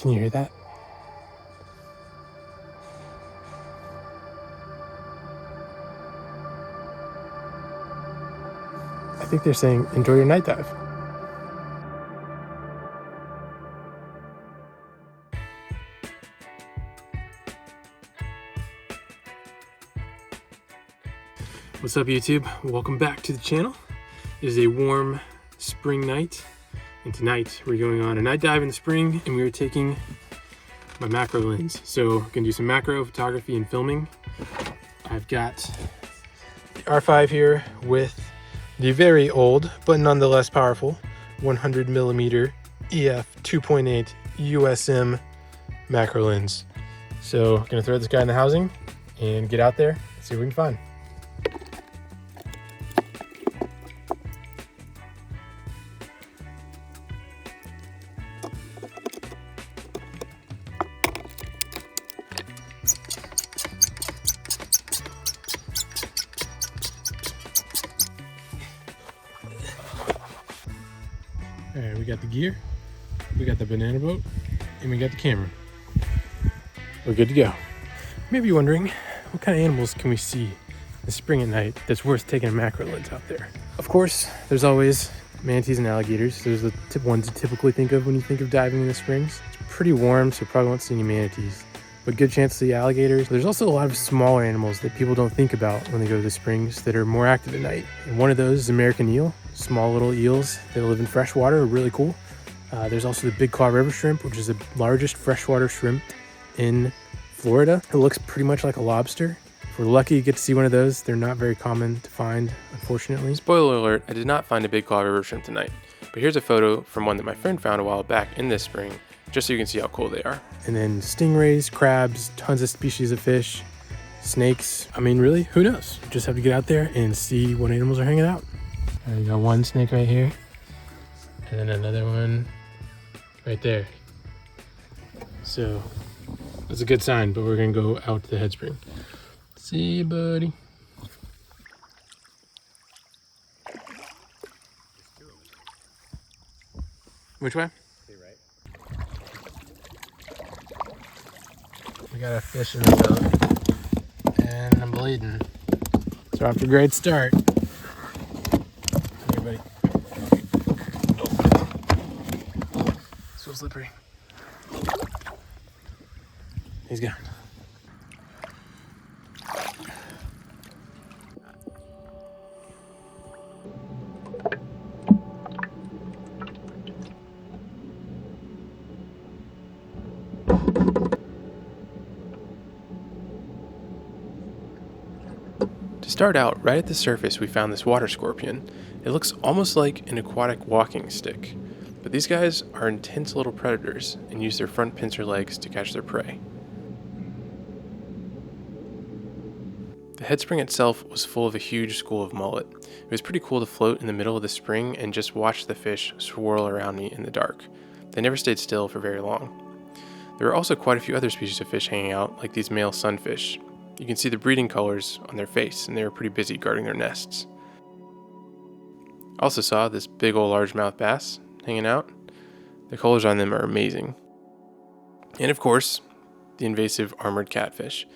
Can you hear that? I think they're saying, enjoy your night dive. What's up, YouTube? Welcome back to the channel. It is a warm spring night, and tonight we're going on a night dive in the spring, and we are taking my macro lens. So I'm gonna do some macro photography and filming. I've got the R5 here with the very old, but nonetheless powerful, 100mm EF 2.8 USM macro lens. So I'm gonna throw this guy in the housing and get out there and see what we can find. All right, we got the gear, we got the banana boat, and we got the camera. We're good to go. Maybe you're wondering, what kind of animals can we see in the spring at night that's worth taking a macro lens out there? Of course, there's always manatees and alligators. Those are the ones you typically think of when you think of diving in the springs. It's pretty warm, so you probably won't see any manatees, but good chance to see alligators. There's also a lot of smaller animals that people don't think about when they go to the springs that are more active at night. And one of those is American eel. Small little eels that live in fresh water are really cool. There's also the big claw river shrimp, which is the largest freshwater shrimp in Florida. It looks pretty much like a lobster. If we're lucky, you get to see one of those. They're not very common to find, unfortunately. Spoiler alert, I did not find a big claw river shrimp tonight, but here's a photo from one that my friend found a while back in this spring, just so you can see how cool they are. And then stingrays, crabs, tons of species of fish, snakes. I mean, really, who knows? You just have to get out there and see what animals are hanging out. You got one snake right here, and then another one right there. So that's a good sign, but we're gonna go out to the head spring. See you, buddy. Which way? Right. We got a fish in the boat, and I'm bleeding. So off to a great start. Buddy. Oh. So slippery. He's gone. To start out, right at the surface, we found this water scorpion. It looks almost like an aquatic walking stick, but these guys are intense little predators and use their front pincer legs to catch their prey. The head spring itself was full of a huge school of mullet. It was pretty cool to float in the middle of the spring and just watch the fish swirl around me in the dark. They never stayed still for very long. There were also quite a few other species of fish hanging out, like these male sunfish. You can see the breeding colors on their face, and they were pretty busy guarding their nests. Also saw this big old largemouth bass hanging out. The colors on them are amazing. And of course, the invasive armored catfish.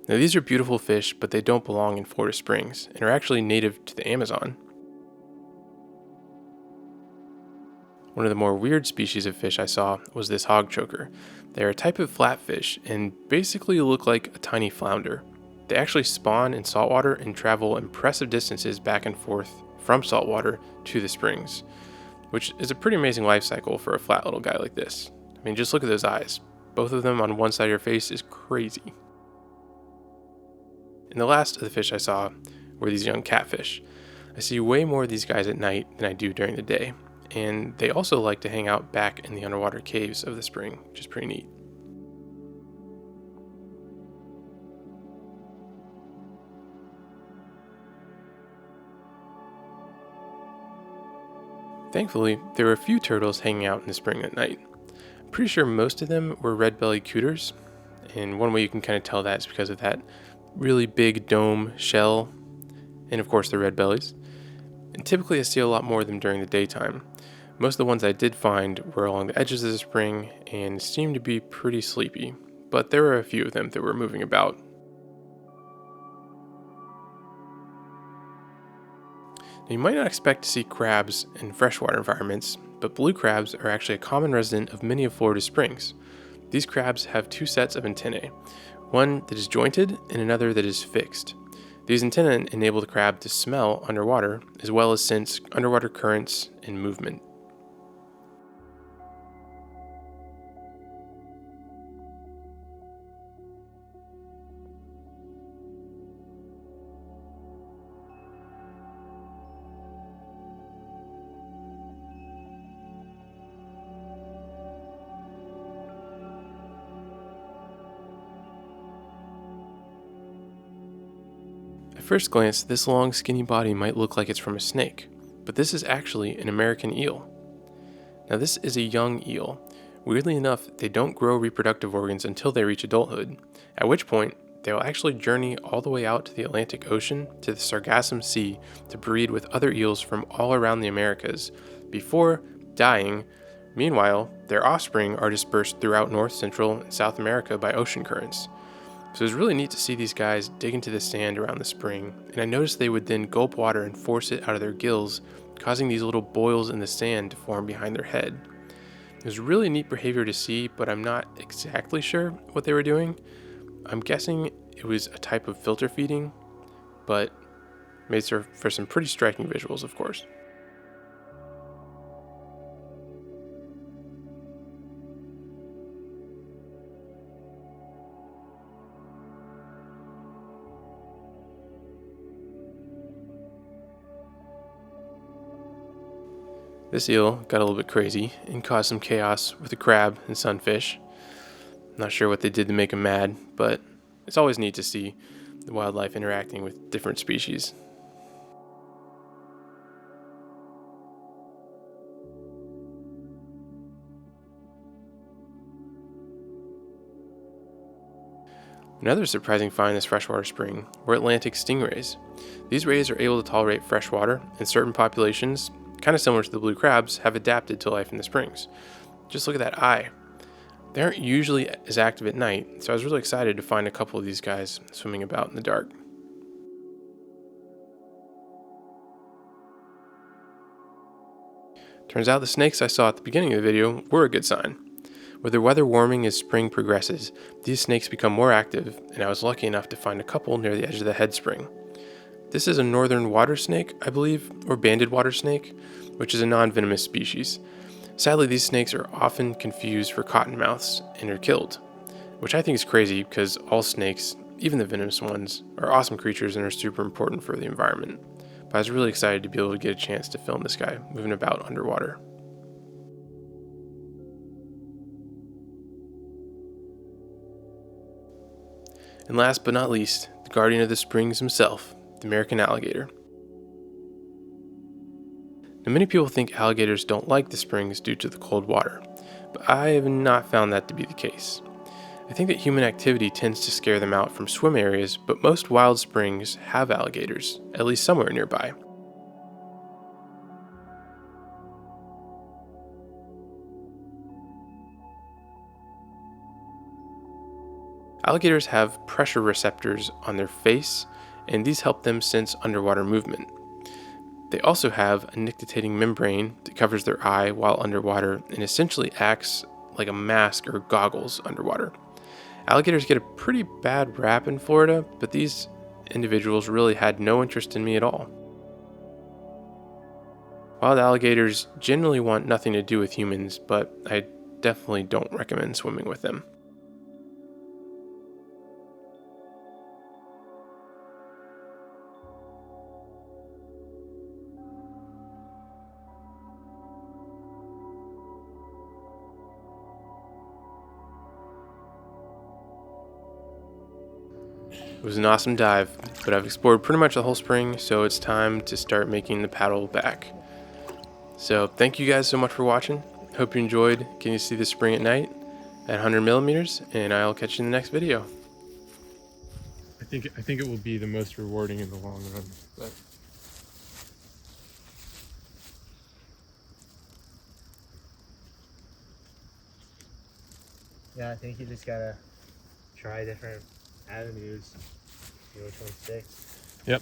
Now these are beautiful fish, but they don't belong in Florida Springs and are actually native to the Amazon. One of the more weird species of fish I saw was this hog choker. They are a type of flatfish and basically look like a tiny flounder. They actually spawn in saltwater and travel impressive distances back and forth from saltwater to the springs, which is a pretty amazing life cycle for a flat little guy like this. I mean, just look at those eyes. Both of them on one side of your face is crazy. And the last of the fish I saw were these young catfish. I see way more of these guys at night than I do during the day, and they also like to hang out back in the underwater caves of the spring, which is pretty neat. Thankfully, there were a few turtles hanging out in the spring at night. I'm pretty sure most of them were red-bellied cooters, and one way you can kind of tell that is because of that really big dome shell, and of course the red bellies. And typically I see a lot more of them during the daytime, Most of the ones I did find were along the edges of the spring and seemed to be pretty sleepy, but there were a few of them that were moving about. Now, you might not expect to see crabs in freshwater environments, but blue crabs are actually a common resident of many of Florida's springs. These crabs have two sets of antennae, one that is jointed and another that is fixed. These antennae enable the crab to smell underwater, as well as sense underwater currents and movement. At first glance, this long, skinny body might look like it's from a snake, but this is actually an American eel. Now, this is a young eel. Weirdly enough, they don't grow reproductive organs until they reach adulthood, at which point they will actually journey all the way out to the Atlantic Ocean to the Sargassum Sea to breed with other eels from all around the Americas before dying. Meanwhile, their offspring are dispersed throughout North, Central, and South America by ocean currents. So it was really neat to see these guys dig into the sand around the spring, and I noticed they would then gulp water and force it out of their gills, causing these little boils in the sand to form behind their head. It was really neat behavior to see, but I'm not exactly sure what they were doing. I'm guessing it was a type of filter feeding, but made for some pretty striking visuals, of course. This eel got a little bit crazy and caused some chaos with the crab and sunfish. Not sure what they did to make him mad, but it's always neat to see the wildlife interacting with different species. Another surprising find in this freshwater spring were Atlantic stingrays. These rays are able to tolerate fresh water, and certain populations, kind of similar to the blue crabs, have adapted to life in the springs. Just look at that eye. They aren't usually as active at night, so I was really excited to find a couple of these guys swimming about in the dark. Turns out the snakes I saw at the beginning of the video were a good sign. With the weather warming as spring progresses, these snakes become more active, and I was lucky enough to find a couple near the edge of the head spring. This is a northern water snake, I believe, or banded water snake, which is a non-venomous species. Sadly, these snakes are often confused for cottonmouths and are killed, which I think is crazy because all snakes, even the venomous ones, are awesome creatures and are super important for the environment. But I was really excited to be able to get a chance to film this guy moving about underwater. And last but not least, the guardian of the springs himself, the American alligator. Now, many people think alligators don't like the springs due to the cold water, but I have not found that to be the case. I think that human activity tends to scare them out from swim areas, but most wild springs have alligators, at least somewhere nearby. Alligators have pressure receptors on their face, and these help them sense underwater movement. They also have a nictitating membrane that covers their eye while underwater and essentially acts like a mask or goggles underwater. Alligators get a pretty bad rap in Florida, but these individuals really had no interest in me at all. Wild alligators generally want nothing to do with humans, but I definitely don't recommend swimming with them. It was an awesome dive, but I've explored pretty much the whole spring, so it's time to start making the paddle back. So thank you guys so much for watching. Hope you enjoyed getting to see the spring at night at 100 millimeters, and I'll catch you in the next video. I think it will be the most rewarding in the long run. But Yeah, I think you just gotta try different avenues, see which one sticks. Yep.